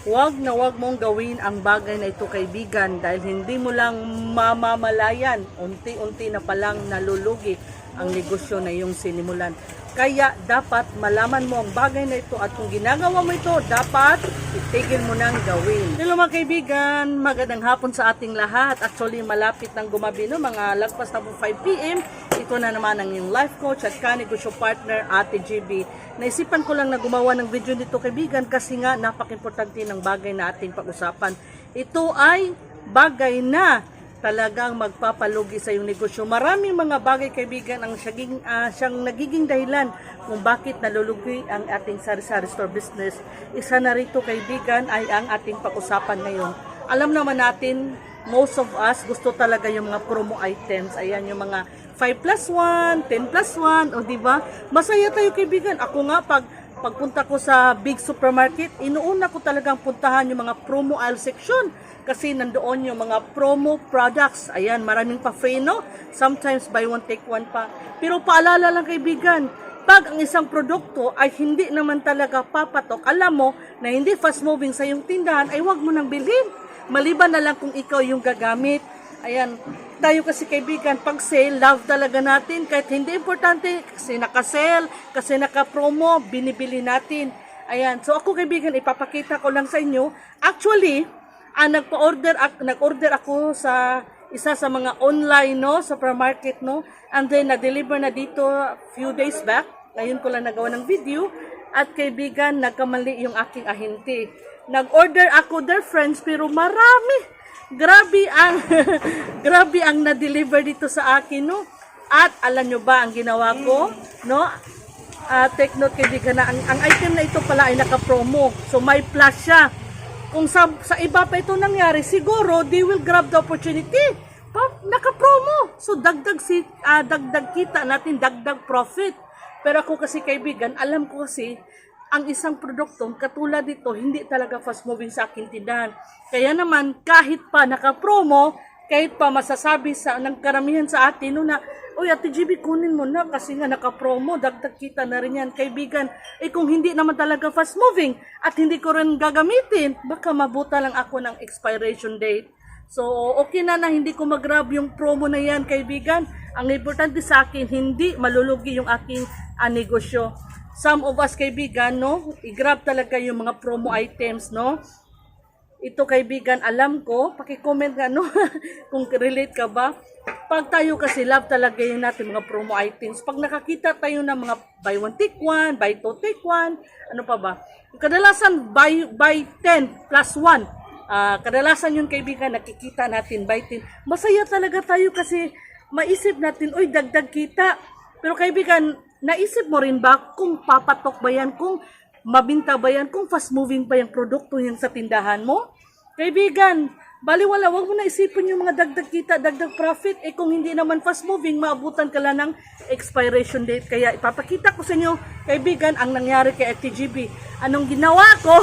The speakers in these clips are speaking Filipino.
Huwag na huwag mong gawin ang bagay na ito, kaibigan, dahil hindi mo lang mamamalayan, unti-unti na palang nalulugi ang negosyo na iyong sinimulan. Kaya dapat malaman mo ang bagay na ito at kung ginagawa mo ito, dapat itigil mo nang gawin. Hello mga kaibigan, magandang hapon sa ating lahat. Actually, malapit ng gumabi, no? Mga lagpas na po 5 p.m. Ito na naman ang iyong life coach at kanegosyo partner, Ate GB. Naisipan ko lang na gumawa ng video nito, kaibigan, kasi nga napaka-importante ng bagay na ating pag-usapan. Ito ay bagay na talagang magpapalugi sa iyong negosyo. Maraming mga bagay, kaibigan, ang siyang nagiging dahilan kung bakit nalulugi ang ating sari-sari store business. Isa na rito, kaibigan, ay ang ating pag-usapan ngayon. Alam naman natin, most of us gusto talaga yung mga promo items. Ayan, yung mga 5 plus 1, 10 plus 1, o diba? Masaya tayo, kaibigan. Ako nga, pagpunta ko sa big supermarket, inuuna ko talagang puntahan yung mga promo aisle section. Kasi nandoon yung mga promo products. Ayan, maraming pa free, no? Sometimes buy one, take one pa. Pero paalala lang, kaibigan, pag ang isang produkto ay hindi naman talaga papatok, alam mo na hindi fast moving sa iyong tindahan, ay huwag mo nang bilhin. Maliban na lang kung ikaw yung gagamit. Ayan, tayo kasi, kaibigan, pag sale, love talaga natin. Kahit hindi importante, kasi naka-sale, kasi naka-promo, binibili natin. Ayan, so ako, kaibigan, ipapakita ko lang sa inyo. Actually, nag-order ako sa isa sa mga online, no, supermarket, no, and then na-deliver na dito few days back. Ngayon ko lang nagawa ng video. At kaibigan, nagkamali yung aking ahente. Nag-order ako there, friends, pero marami. Grabe ang grabe ang na-deliver dito sa akin, no. At alam nyo ba ang ginawa ko, no? Take note, kaibigan, na ang item na ito pala ay naka-promo. So may plus siya. Kung sa iba pa ito nangyari, siguro they will grab the opportunity. Naka-promo. So dagdag kita natin, dagdag profit. Pero ako kasi, kaibigan, alam ko kasi ang isang produkto katulad dito hindi talaga fast moving sa akin tindahan. Kaya naman, kahit pa naka-promo, kahit pa masasabi ng karamihan sa atin no, na, "Uy, Ate GB, kunin mo na kasi nga naka-promo, dagdag kita na rin yan." Kaibigan, kung hindi naman talaga fast moving at hindi ko rin gagamitin, baka mabuta lang ako ng expiration date. So, okay na hindi ko mag-grab yung promo na yan, kaibigan. Ang importante sa akin, hindi malulugi yung aking negosyo. Some of us, kaibigan, no, i-grab talaga yung mga promo items, no. Ito, kaibigan, alam ko, paki-comment nga, no, kung relate ka ba. Pag tayo kasi love talaga yung natin mga promo items. Pag nakakita tayo ng mga buy one take one, buy two take one, ano pa ba? Kadalasan buy 10 plus 1. Kadalasan yun, kaibigan, nakikita natin buy 10. Masaya talaga tayo kasi maisip natin, uy, dagdag kita. Pero, kaibigan, naisip mo rin ba kung papatok ba yan, kung mabinta ba yan, kung fast moving ba yung produkto yan sa tindahan mo? Kaibigan, baliwala, wag mo na isipin yung mga dagdag kita, dagdag profit. Kung hindi naman fast moving, maabutan ka lang ng expiration date. Kaya ipapakita ko sa inyo, kaibigan, ang nangyari kay FTGB. Anong ginawa ko?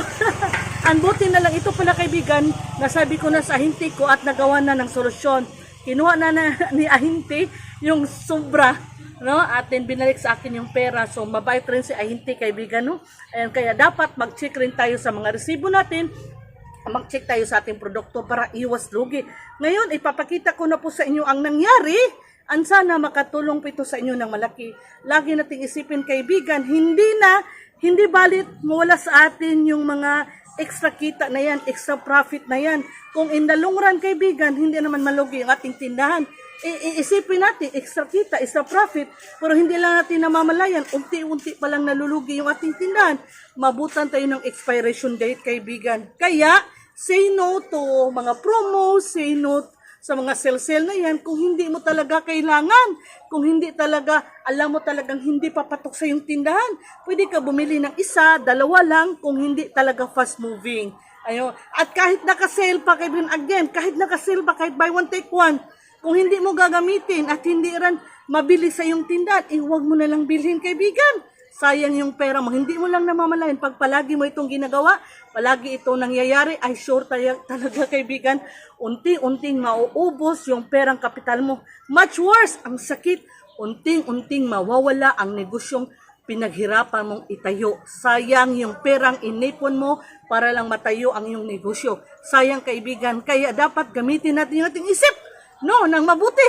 Ang buti na lang, ito pala, kaibigan, nasabi ko na sa ahente ko at nagawa na ng solusyon. Kinuha na ni ahente yung sobra, no, at then binalik sa akin yung pera. So mabait rin si ahente, kaibigan, no. Ayan, kaya dapat mag-check rin tayo sa mga resibo natin, mag-check tayo sa ating produkto para iwas lugi. Ngayon, ipapakita ko na po sa inyo ang nangyari. Sana makatulong po ito sa inyo ng malaki. Lagi nating isipin, kaibigan, hindi balit mawala sa atin yung mga extra kita na yan, extra profit na yan. Kung in the long run, kaibigan, hindi naman malugi yung ating tindahan. Iisipin natin, extra kita, extra profit, pero hindi lang natin namamalayan, unti-unti pa lang nalulugi yung ating tindahan. Mabutan tayo ng expiration date, kaibigan. Kaya, say no to mga promos, say no sa mga sale-sale na yan kung hindi mo talaga kailangan. Kung hindi talaga, alam mo talagang hindi papatok sa yung tindahan. Pwede ka bumili ng isa, dalawa lang kung hindi talaga fast moving. Ayun. At kahit naka-sale pa, kaibigan, again, kahit naka-sale pa, kahit buy one take one, kung hindi mo gagamitin at hindi rin mabili sa yung tindahan, huwag mo na lang bilhin, kaibigan. Sayang yung pera mo. Hindi mo lang namamalayan. Pag palagi mo itong ginagawa, palagi ito nangyayari, ay sure talaga, kaibigan, unting-unting mauubos yung perang kapital mo. Much worse, ang sakit, unting-unting mawawala ang negosyong pinaghirapan mong itayo. Sayang yung perang inipon mo para lang matayo ang iyong negosyo. Sayang kaibigan, kaya dapat gamitin natin yung ating isip. No, nang mabuti.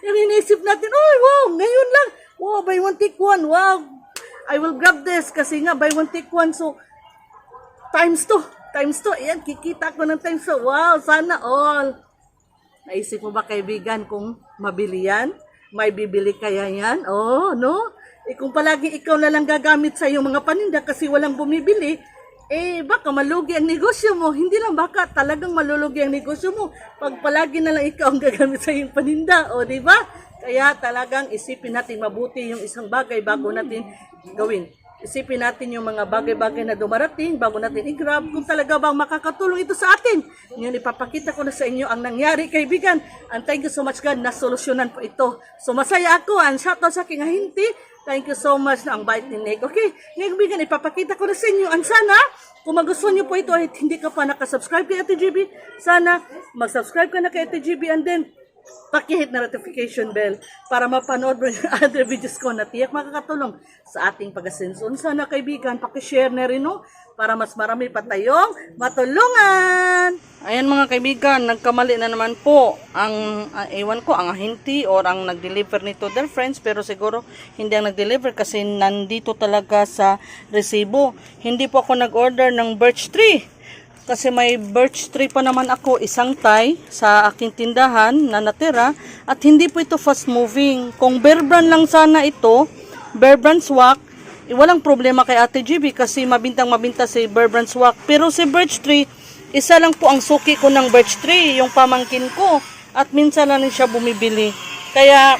Yung iniisip natin, oh wow, ngayon lang. Wow, buy one take one. Wow, I will grab this kasi nga buy one take one. So, times 2. Times 2. Ayan, kikita ko ng times 2. Wow, sana all. Naisip mo ba kaibigan kung mabili yan? May bibili kaya yan? Oh, no? Kung palagi ikaw na lang gagamit sa iyong mga paninda kasi walang bumibili, baka malugi ang negosyo mo. Hindi lang baka, talagang malulugi ang negosyo mo. Pag palagi na lang ikaw ang gagamit sa iyong paninda. O, di ba? Kaya talagang isipin natin mabuti yung isang bagay bago natin gawin. Isipin natin yung mga bagay-bagay na dumarating bago natin i-grab kung talaga bang makakatulong ito sa atin. Ngayon ipapakita ko na sa inyo ang nangyari kaibigan. And thank you so much God na solusyonan po ito. So masaya ako. And shoutout sa aking ahinti. Thank you so much na ang bait ni Nick. Okay, ngayon kaibigan ipapakita ko na sa inyo. And sana kung magustuhan nyo po ito at hindi ka pa nakasubscribe kay Ate GB, sana mag-subscribe ka na kay Ate GB and then paki-hit na notification bell para mapanood mo yung other videos ko na tiyak makakatulong sa ating pag-asenso. Sana kaibigan, paki-share na rin no, para mas marami pa tayong matulungan. Ayan mga kaibigan, nagkamali na naman po ang, ewan ko, ang ahinti or ang nag-deliver nito their friends, pero siguro hindi ang nag-deliver kasi nandito talaga sa resibo. Hindi po ako nag-order ng birch tree. Kasi may birch tree pa naman ako, isang tie sa aking tindahan na natira. At hindi po ito fast moving. Kung Bear Brand lang sana ito, Bear Brand Swak, walang problema kay Ate GB kasi mabintang-mabinta si Bear Brand Swak. Pero si birch tree, isa lang po ang suki ko ng birch tree, yung pamangkin ko. At minsan na rin siya bumibili. Kaya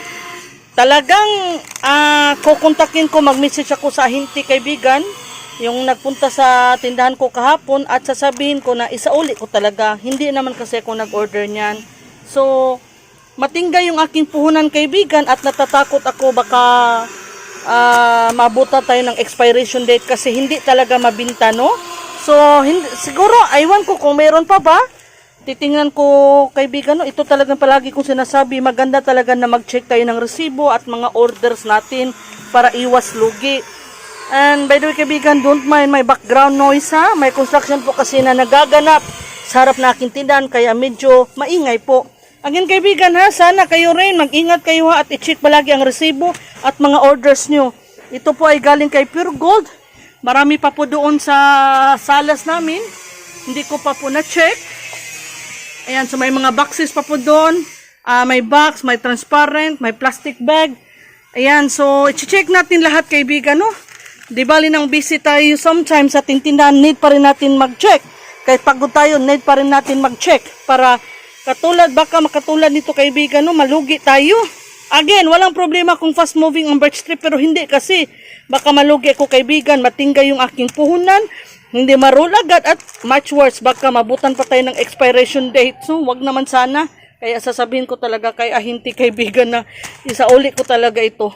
talagang kukontakin ko, mag-message ako sa ahinti kaibigan, yung nagpunta sa tindahan ko kahapon at sasabihin ko na isauli ko talaga. Hindi naman kasi ako nag-order niyan. So, matingga yung aking puhunan kaibigan at natatakot ako baka mabuta tayo ng expiration date kasi hindi talaga mabinta, no? So, siguro, aywan ko kung mayroon pa ba. Titingnan ko kaibigan, no? Ito talagang palagi kong sinasabi, maganda talaga na mag-check tayo ng resibo at mga orders natin para iwas lugi. And by the way kaibigan, don't mind my background noise ha. May construction po kasi na nagaganap sa harap na aking tindahan kaya medyo maingay po. Again kaibigan ha, sana kayo rin mag-ingat kayo ha at i-check palagi ang resibo at mga orders nyo. Ito po ay galing kay Pure Gold. Marami pa po doon sa salas namin. Hindi ko pa po na-check. Ayan, so may mga boxes pa po doon. May box, may transparent, may plastic bag. Ayan, so i-check natin lahat kaibigan no. Di bali nang busy tayo sometimes sa tindahan, need pa rin natin mag-check. Kahit pagod tayo, need pa rin natin mag-check. Para katulad, baka makatulad nito kaibigan, no, malugi tayo. Again, walang problema kung fast moving ang birch tree, pero hindi kasi. Baka malugi ako kaibigan, matingga yung aking puhunan, hindi marulagat at much worse, baka mabutan pa tayo ng expiration date. So, wag naman sana. Kaya sasabihin ko talaga kay ahinti kaibigan na isauli ko talaga ito.